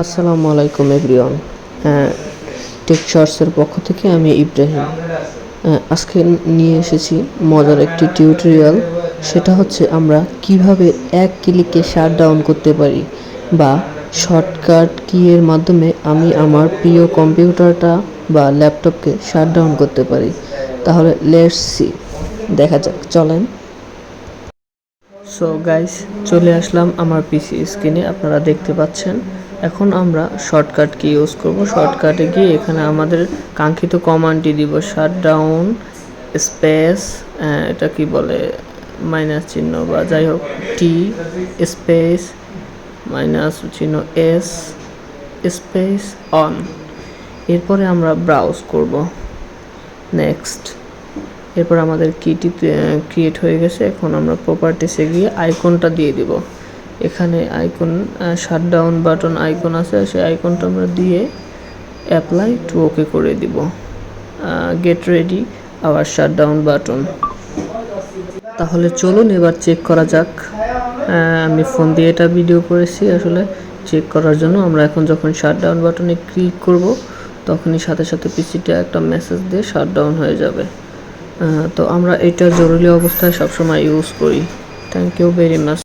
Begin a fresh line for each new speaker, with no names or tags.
আসসালামু আলাইকুম এভরিওয়ান। টেকশর্টসের পক্ষ থেকে আমি ইব্রাহিম। আজকে নিয়ে এসেছি মজার একটি টিউটোরিয়াল। সেটা হচ্ছে আমরা কিভাবে এক ক্লিকে শাটডাউন করতে পারি, বা শর্টকাট কি এর মাধ্যমে আমি আমার প্রিয় কম্পিউটারটা বা ল্যাপটপকে শাটডাউন করতে পারি। তাহলে লেটস সি, দেখা যাক, চলেন। সো গাইস, চলে আসলাম আমার পিসি স্ক্রিনে, আপনারা দেখতে পাচ্ছেন। এখন আমরা শর্টকাট কি ইউজ করব। শর্টকাটে গিয়ে এখানে আমাদের কাঙ্ক্ষিত কমান্ডটি দিব, শাটডাউন স্পেস, এটা কি বলে, মাইনাস চিহ্ন বা যাই হোক, টি স্পেস মাইনাস চিহ্ন এস স্পেস অন। এরপরে আমরা ব্রাউজ করব, নেক্সট। এরপর আমাদের কিটি ক্রিয়েট হয়ে গেছে। এখন আমরা প্রপার্টিসে গিয়ে আইকনটা দিয়ে দিব। এখানে আইকন শাটডাউন বাটন আইকন আছে, সেই আইকনটা আমরা দিয়ে অ্যাপ্লাই টু ওকে করে দিব। Get ready our shutdown button. তাহলে চলুন এবার চেক করা যাক। আমি ফোন দিয়ে এটা ভিডিও করেছি আসলে চেক করার জন্য। আমরা এখন যখন শাটডাউন বাটনে ক্লিক করব, তখনই সাথে সাথে পিসিটা একটা মেসেজ দিয়ে শাটডাউন হয়ে যাবে। তো আমরা এটা জরুরি অবস্থায় সবসময় ইউজ করি। Thank you very much.